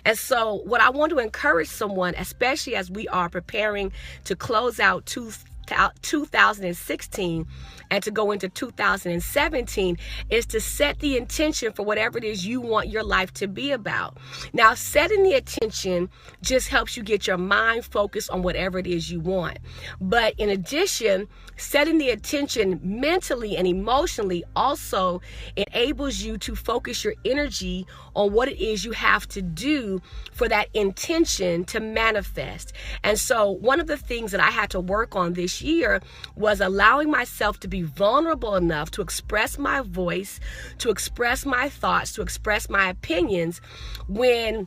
And so what I want to encourage someone, especially as we are preparing to close out 2016 and to go into 2017, is to set the intention for whatever it is you want your life to be about. Now, setting the intention just helps you get your mind focused on whatever it is you want. But in addition, setting the intention mentally and emotionally also enables you to focus your energy on what it is you have to do for that intention to manifest. And so one of the things that I had to work on this year was allowing myself to be vulnerable enough to express my voice, to express my thoughts, to express my opinions when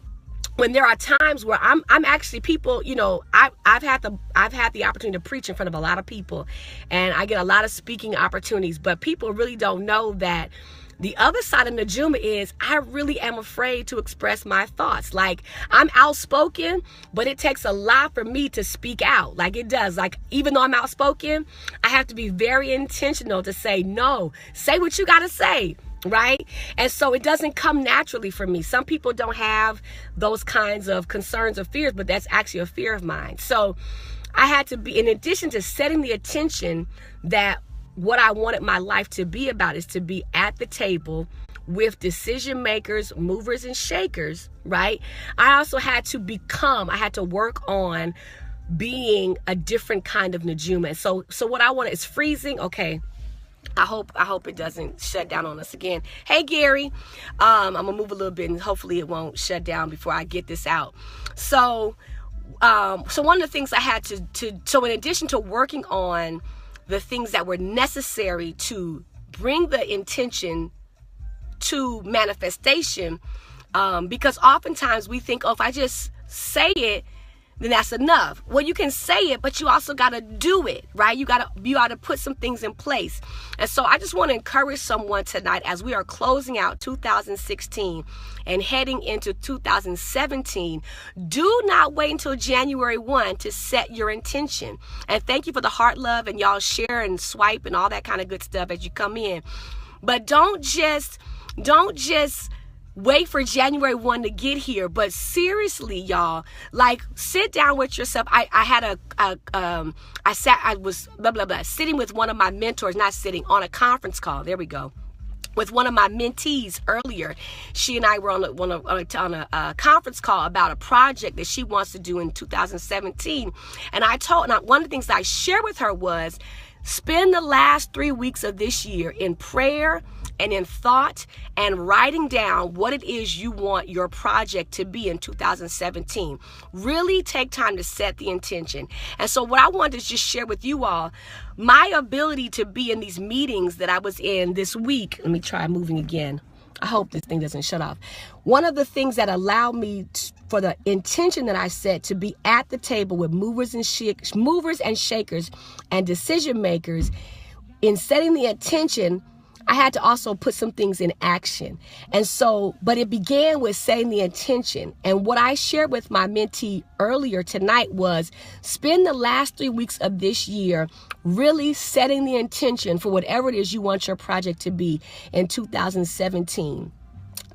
there are times where I'm actually, people, you know, I've had the opportunity to preach in front of a lot of people, and I get a lot of speaking opportunities, but people really don't know that the other side of Najuma is I really am afraid to express my thoughts. Like, I'm outspoken, but it takes a lot for me to speak out. Like, it does. Like, even though I'm outspoken, I have to be very intentional to say, no, say what you got to say. Right? And so it doesn't come naturally for me. Some people don't have those kinds of concerns or fears, but that's actually a fear of mine. So I had to be, in addition to setting the attention that what I wanted my life to be about is to be at the table with decision makers, movers and shakers, right? I also had to work on being a different kind of Najuma. So what I want is freezing. Okay. I hope it doesn't shut down on us again. Hey, Gary. I'm going to move a little bit and hopefully it won't shut down before I get this out. So one of the things I had so in addition to working on the things that were necessary to bring the intention to manifestation, because oftentimes we think, oh, if I just say it, then that's enough. Well, you can say it, but you also got to do it, right? You got to put some things in place. And so I just want to encourage someone tonight as we are closing out 2016 and heading into 2017. Do not wait until January 1 to set your intention. And thank you for the heart love and y'all share and swipe and all that kind of good stuff as you come in. But don't just wait for January 1 to get here. But seriously, y'all, like, sit down with yourself. I was sitting with one of my mentors, on a conference call. There we go. With one of my mentees earlier. She and I were on a conference call about a project that she wants to do in 2017. And one of the things I shared with her was, spend the last 3 weeks of this year in prayer and in thought and writing down what it is you want your project to be in 2017. Really take time to set the intention. And so what I wanted to just share with you all, my ability to be in these meetings that I was in this week. Let me try moving again. I hope this thing doesn't shut off. One of the things that allowed me for the intention that I set to be at the table with movers and shakers and decision makers, in setting the intention, I had to also put some things in action. And so, but it began with setting the intention. And what I shared with my mentee earlier tonight was, spend the last 3 weeks of this year really setting the intention for whatever it is you want your project to be in 2017.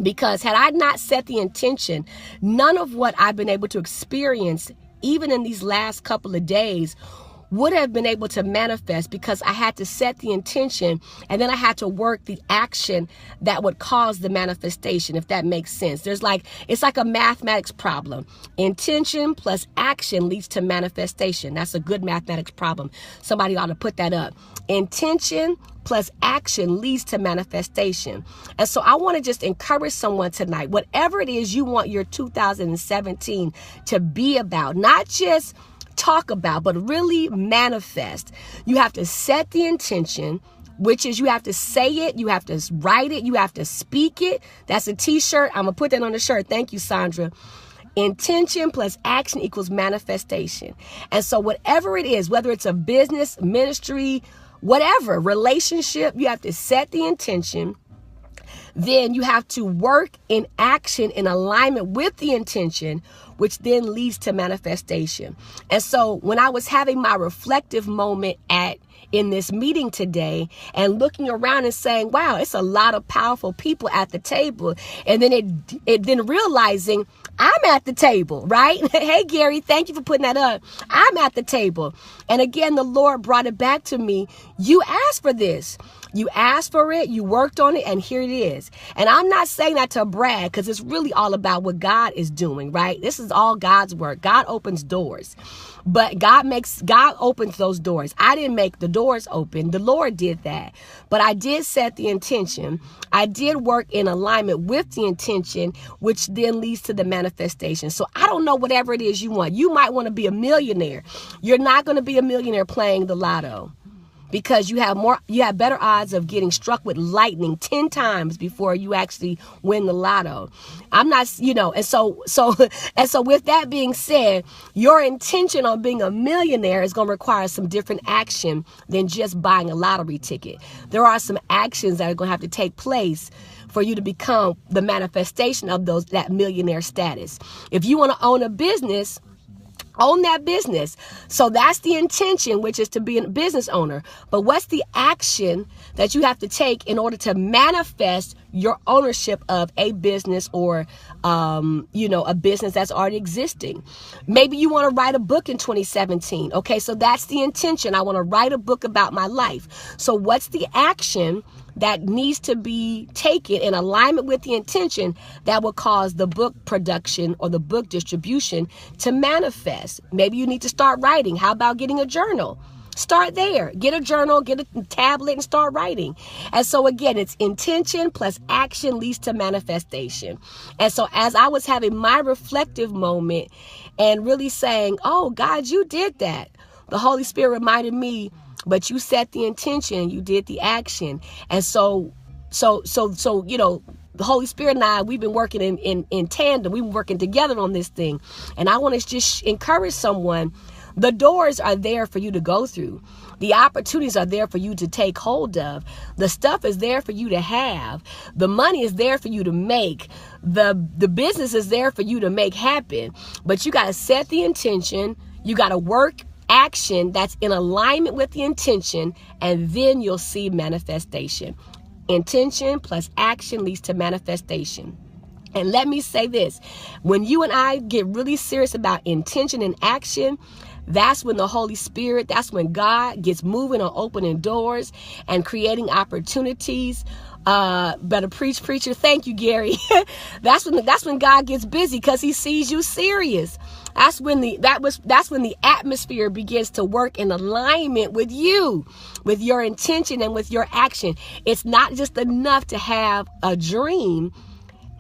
Because had I not set the intention, none of what I've been able to experience, even in these last couple of days, would have been able to manifest, because I had to set the intention and then I had to work the action that would cause the manifestation, if that makes sense. It's like a mathematics problem. Intention plus action leads to manifestation. That's a good mathematics problem. Somebody ought to put that up. Intention plus action leads to manifestation. And so I want to just encourage someone tonight, whatever it is you want your 2017 to be about, not just talk about, but really manifest. You have to set the intention, which is you have to say it, you have to write it, you have to speak it. That's a t-shirt. I'm going to put that on the shirt. Thank you, Sandra. Intention plus action equals manifestation. And so whatever it is, whether it's a business, ministry, whatever, relationship, you have to set the intention. Then you have to work in action in alignment with the intention, which then leads to manifestation. And so when I was having my reflective moment in this meeting today and looking around and saying, wow, it's a lot of powerful people at the table. And then then realizing I'm at the table, right? Hey, Gary, thank you for putting that up. I'm at the table. And again, the Lord brought it back to me. You asked for this. You asked for it, you worked on it, and here it is. And I'm not saying that to brag, because it's really all about what God is doing, right? This is all God's work. God opens doors. But God opens those doors. I didn't make the doors open. The Lord did that. But I did set the intention. I did work in alignment with the intention, which then leads to the manifestation. So I don't know whatever it is you want. You might want to be a millionaire. You're not going to be a millionaire playing the lotto, because you have better odds of getting struck with lightning 10 times before you actually win the lotto. I'm not, and so with that being said, your intention on being a millionaire is going to require some different action than just buying a lottery ticket. There are some actions that are going to have to take place for you to become the manifestation of that millionaire status. If you want to own a business, own that business. So that's the intention, which is to be a business owner. But what's the action that you have to take in order to manifest your ownership of a business or, a business that's already existing? Maybe you want to write a book in 2017. Okay, so that's the intention. I want to write a book about my life. So what's the action that needs to be taken in alignment with the intention that will cause the book production or the book distribution to manifest? Maybe you need to start writing. How about getting a journal? Start there. Get a journal, get a tablet, and start writing. And so again, it's intention plus action leads to manifestation. And so as I was having my reflective moment and really saying, oh, God, you did that, the Holy Spirit reminded me, but you set the intention, you did the action. And so, the Holy Spirit and I, we've been working in tandem. We've been working together on this thing. And I want to just encourage someone. The doors are there for you to go through. The opportunities are there for you to take hold of. The stuff is there for you to have. The money is there for you to make. The business is there for you to make happen. But you got to set the intention. You got to work action that's in alignment with the intention, and then you'll see manifestation. Intention plus action leads to manifestation. And let me say this, when you and I get really serious about intention and action, that's when the Holy Spirit, that's when God gets moving on opening doors and creating opportunities. Better preach, preacher. Thank you, Gary. That's when God gets busy, because he sees you serious. That's when the atmosphere begins to work in alignment with you, with your intention and with your action. It's not just enough to have a dream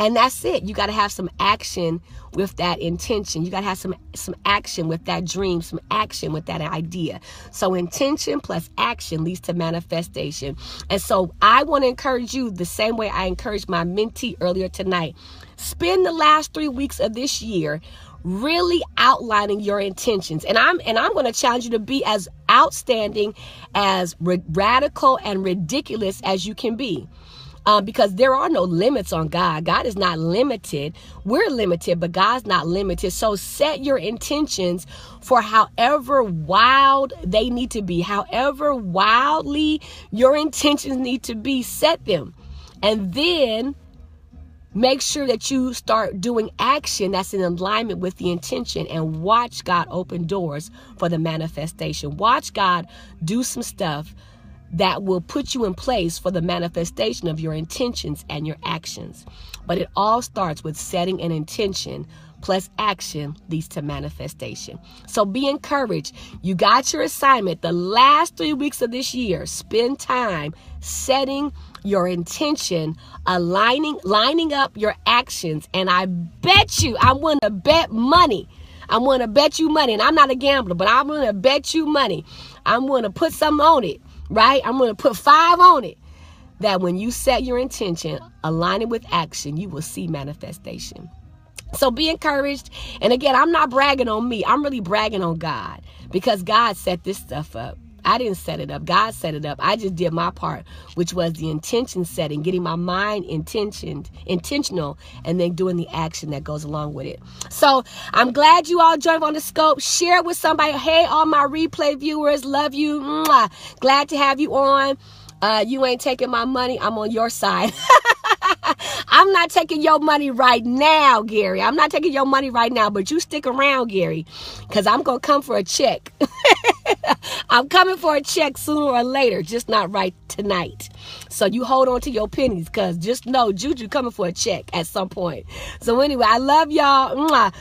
and that's it. You got to have some action with that intention. You got to have some action with that dream, some action with that idea. So intention plus action leads to manifestation. And so I want to encourage you the same way I encouraged my mentee earlier tonight. Spend the last 3 weeks of this year really outlining your intentions. And I'm going to challenge you to be as outstanding, as radical and ridiculous as you can be. Because there are no limits on God. God is not limited. We're limited, but God's not limited. So set your intentions for however wild they need to be, however wildly your intentions need to be, set them. And then make sure that you start doing action that's in alignment with the intention, and watch God open doors for the manifestation. Watch God do some stuff that will put you in place for the manifestation of your intentions and your actions. But it all starts with setting an intention plus action leads to manifestation. So be encouraged. You got your assignment. The last 3 weeks of this year, spend time setting your intention, lining up your actions. And I bet you, I'm going to bet money. I'm going to bet you money. And I'm not a gambler, but I'm going to bet you money. I'm going to put something on it. Right? I'm going to put 5 on it. That when you set your intention, align it with action, you will see manifestation. So be encouraged. And again, I'm not bragging on me. I'm really bragging on God, because God set this stuff up. I didn't set it up. God set it up. I just did my part, which was the intention setting, getting my mind intentional, and then doing the action that goes along with it. So I'm glad you all joined on the scope. Share it with somebody. Hey, all my replay viewers, love you. Mwah. Glad to have you on. You ain't taking my money. I'm on your side. I'm not taking your money right now, Gary. I'm not taking your money right now, but you stick around, Gary, because I'm going to come for a check. I'm coming for a check sooner or later, just not right tonight. So you hold on to your pennies, because just know Juju coming for a check at some point. So anyway, I love y'all. Mwah.